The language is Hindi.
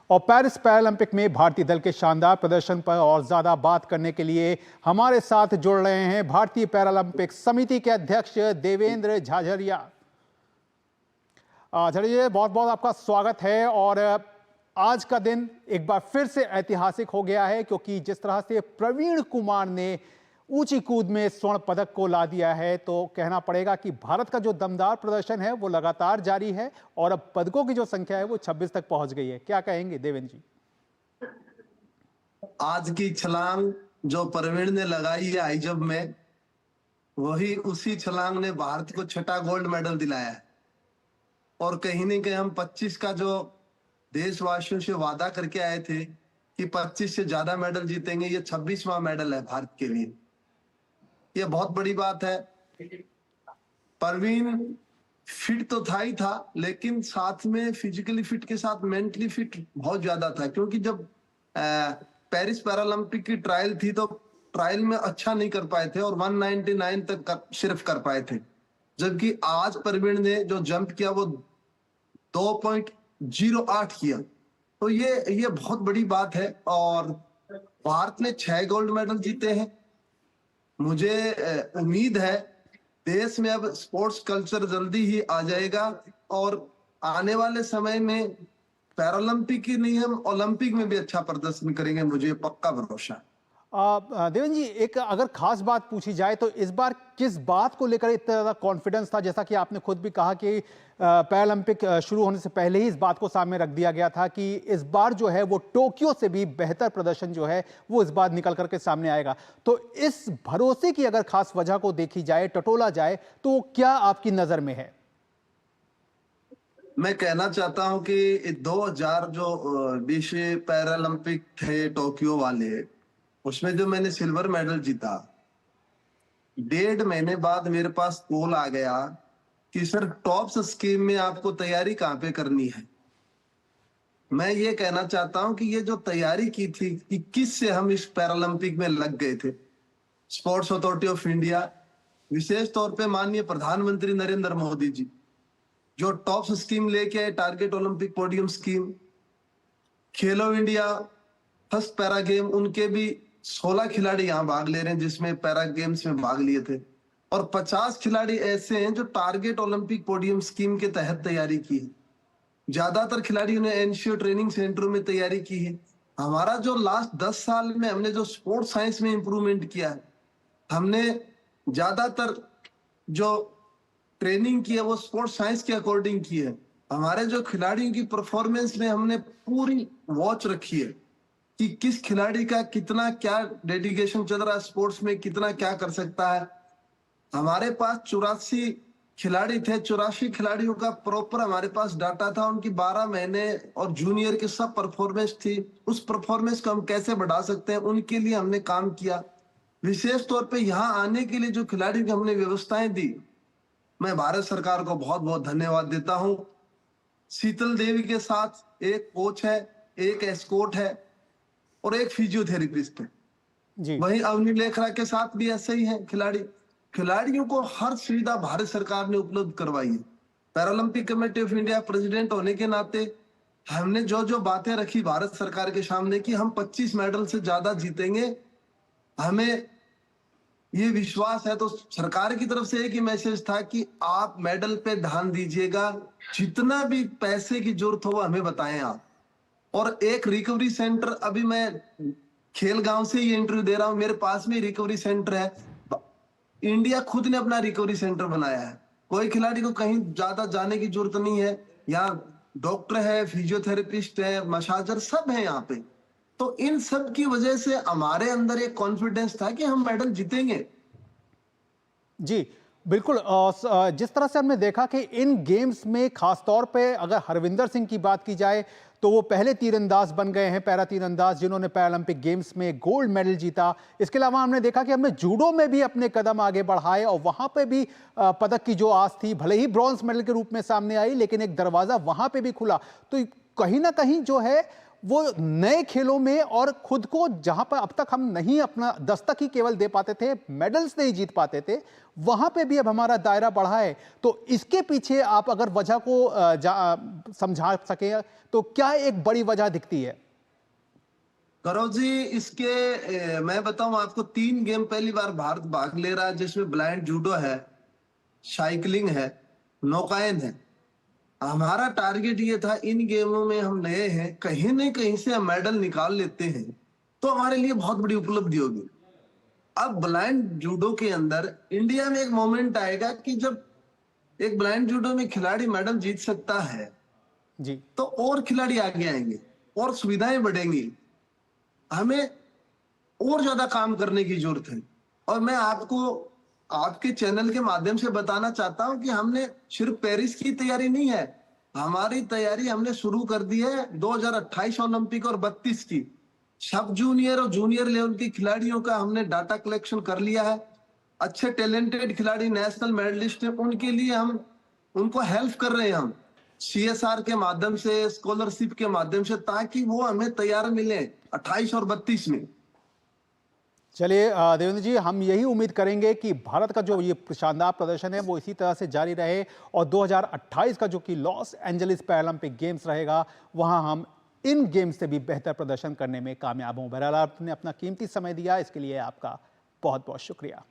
और पेरिस पैरालंपिक में भारतीय दल के शानदार प्रदर्शन पर और ज्यादा बात करने के लिए हमारे साथ जुड़ रहे हैं भारतीय पैरालंपिक समिति के अध्यक्ष देवेंद्र झाझड़िया। झाझड़िया, बहुत बहुत आपका स्वागत है। और आज का दिन एक बार फिर से ऐतिहासिक हो गया है, क्योंकि जिस तरह से प्रवीण कुमार ने ऊंची कूद में स्वर्ण पदक को ला दिया है, तो कहना पड़ेगा कि भारत का जो दमदार प्रदर्शन है वो लगातार जारी है और अब पदकों की जो संख्या है वो 26 तक पहुंच गई है। क्या कहेंगे देवेंद्र जी? आज की छलांग जो प्रवीण ने लगाई है हाई जंप में, वही उसी छलांग ने भारत को छठा गोल्ड मेडल दिलाया है। और कहीं न कहीं हम 25 का जो देशवासियों से वादा करके आए थे कि 25 से ज्यादा मेडल जीतेंगे, ये 26वां मेडल है भारत के लिए। ये बहुत बड़ी बात है। प्रवीण फिट तो था ही था, लेकिन साथ में फिजिकली फिट के साथ मेंटली फिट बहुत ज्यादा था, क्योंकि जब पेरिस पैरालंपिक की ट्रायल थी तो ट्रायल में अच्छा नहीं कर पाए थे और 199 तक सिर्फ कर पाए थे। जबकि आज प्रवीण ने जो जंप किया वो 2.08 किया, तो ये बहुत बड़ी बात है। और भारत ने 6 गोल्ड मेडल जीते हैं। मुझे उम्मीद है देश में अब स्पोर्ट्स कल्चर जल्दी ही आ जाएगा और आने वाले समय में पैरालंपिक ही नहीं, हम ओलंपिक में भी अच्छा प्रदर्शन करेंगे, मुझे पक्का भरोसा है। देवेंद्र जी, एक अगर खास बात पूछी जाए तो इस बार किस बात को लेकर इतना ज्यादा कॉन्फिडेंस था? जैसा कि आपने खुद भी कहा कि पैरालंपिक शुरू होने से पहले ही इस बात को सामने रख दिया गया था कि इस बार जो है वो टोक्यो से भी बेहतर प्रदर्शन जो है वो इस बार निकल करके सामने आएगा। तो इस भरोसे की अगर खास वजह को देखी जाए, टटोला जाए, तो क्या आपकी नजर में है? मैं कहना चाहता हूं कि 2000 जो विश्व पैरालंपिक थे टोक्यो वाले, उसमें जो मैंने सिल्वर मेडल जीता, 1.5 महीने बाद मेरे पास कॉल आ गया कि सर टॉप्स स्कीम में आपको तैयारी कहां पे करनी है। मैं ये कहना चाहता हूं कि ये जो तैयारी की थी, 21 से हम इस पैरालंपिक में लग गए थे। स्पोर्ट्स अथॉरिटी ऑफ इंडिया, विशेष तौर पे माननीय प्रधानमंत्री नरेंद्र मोदी जी, जो टॉप्स स्कीम लेके आए, टारगेट ओलंपिक पोडियम स्कीम, खेलो इंडिया फर्स्ट पैरा गेम, उनके भी 16 खिलाड़ी यहाँ भाग ले रहे हैं जिसमें पैरा गेम्स में भाग लिए थे। और 50 खिलाड़ी ऐसे हैं जो टारगेट ओलंपिक पोडियम स्कीम के तहत तैयारी की है। ज्यादातर खिलाड़ियों ने एनसीओ ट्रेनिंग सेंटरों में तैयारी की है। हमारा जो लास्ट 10 साल में हमने जो स्पोर्ट्स साइंस में इंप्रूवमेंट किया है, हमने ज्यादातर जो ट्रेनिंग की है वो स्पोर्ट्स साइंस के अकॉर्डिंग की है। हमारे जो खिलाड़ियों की परफॉर्मेंस में हमने पूरी वॉच रखी है कि किस खिलाड़ी का कितना क्या डेडिकेशन चल रहा है, स्पोर्ट्स में कितना क्या कर सकता है। हमारे पास 84 खिलाड़ी थे, 84 खिलाड़ियों का प्रॉपर हमारे पास डाटा था, उनकी 12 महीने और जूनियर की सब परफॉर्मेंस थी। उस परफॉर्मेंस को हम कैसे बढ़ा सकते हैं, उनके लिए हमने काम किया। विशेष तौर पे यहाँ आने के लिए जो खिलाड़ियों की हमने व्यवस्थाएं दी, मैं भारत सरकार को बहुत बहुत धन्यवाद देता हूं। शीतल देवी के साथ एक कोच है, एक एस्कॉर्ट है और एक फिजियोथेरेपिस्ट है जी। वहीं अवनी लेखरा के साथ भी ऐसे ही है खिलाड़ियों को हर सुविधा भारत सरकार ने उपलब्ध करवाई है। Paralympic committee of India president होने के नाते हमने जो जो बातें रखी भारत सरकार के सामने कि हम 25 मेडल से ज्यादा जीतेंगे, हमें ये विश्वास है। तो सरकार की तरफ से एक ही मैसेज था कि आप मेडल पे ध्यान दीजिएगा, जितना भी पैसे की जरूरत हो वो हमें बताएं आप। और एक रिकवरी सेंटर, अभी मैं खेल गांव से ये इंटरव्यू दे रहा हूं, मेरे पास में रिकवरी सेंटर है। इंडिया खुद ने अपना रिकवरी सेंटर बनाया है। कोई खिलाड़ी को कहीं ज्यादा जाने की जरूरत नहीं है। यहाँ डॉक्टर है, फिजियोथेरेपिस्ट है, मसाजर सब है यहाँ पे। तो इन सब की वजह से हमारे अंदर एक कॉन्फिडेंस था कि हम मेडल जीतेंगे। जी बिल्कुल। जिस तरह से हमने देखा कि इन गेम्स में खासतौर पे अगर हरविंदर सिंह की बात की जाए तो वो पहले तीरंदाज बन गए हैं, पैरा तीरंदाज, जिन्होंने पैरालंपिक गेम्स में गोल्ड मेडल जीता। इसके अलावा हमने देखा कि हमने जूडो में भी अपने कदम आगे बढ़ाए और वहां पे भी पदक की जो आस थी, भले ही ब्रॉन्ज मेडल के रूप में सामने आई, लेकिन एक दरवाजा वहां पे भी खुला। तो कहीं ना कहीं जो है वो नए खेलों में और खुद को जहां पर अब तक हम नहीं अपना दस्तक ही केवल दे पाते थे, मेडल्स नहीं जीत पाते थे, वहां पे भी अब हमारा दायरा बढ़ा है। तो इसके पीछे आप अगर वजह को समझा सके तो क्या एक बड़ी वजह दिखती है? करो जी, मैं बताऊं आपको, 3 गेम पहली बार भारत भाग ले रहा है, जिसमें ब्लाइंड जूडो है, साइकिलिंग है, नौकायन है। हमारा टारगेट ये था, इन गेमों में हम नए हैं, कहीं न कहीं से हम मेडल निकाल लेते हैं तो हमारे लिए बहुत बड़ी उपलब्धि होगी। अब ब्लाइंड जूडो के अंदर इंडिया में एक मोमेंट आएगा कि जब एक ब्लाइंड जूडो में खिलाड़ी मेडल जीत सकता है जी। तो और खिलाड़ी आगे आएंगे और सुविधाएं बढ़ेंगी। हमें और ज्यादा काम करने की जरूरत है। और मैं आपको आपके चैनल के माध्यम से बताना चाहता हूं कि हमने सिर्फ पेरिस की तैयारी नहीं है, हमारी तैयारी हमने शुरू कर दी है 2028 ओलंपिक और 32 की। सब जूनियर और जूनियर लेवल के खिलाड़ियों का हमने डाटा कलेक्शन कर लिया है। अच्छे टैलेंटेड खिलाड़ी, नेशनल मेडलिस्ट हैं, उनके लिए हम उनको हेल्प कर रहे हैं, हम सीएसआर के माध्यम से, स्कॉलरशिप के माध्यम से, ताकि वो हमें तैयार मिले 28 और 32 में। चलिए देवेंद्र जी, हम यही उम्मीद करेंगे कि भारत का जो ये शानदार प्रदर्शन है वो इसी तरह से जारी रहे और 2028 का जो कि लॉस एंजलिस पैरालंपिक गेम्स रहेगा, वहां हम इन गेम्स से भी बेहतर प्रदर्शन करने में कामयाब हों। बहरहाल आपने अपना कीमती समय दिया, इसके लिए आपका बहुत बहुत शुक्रिया।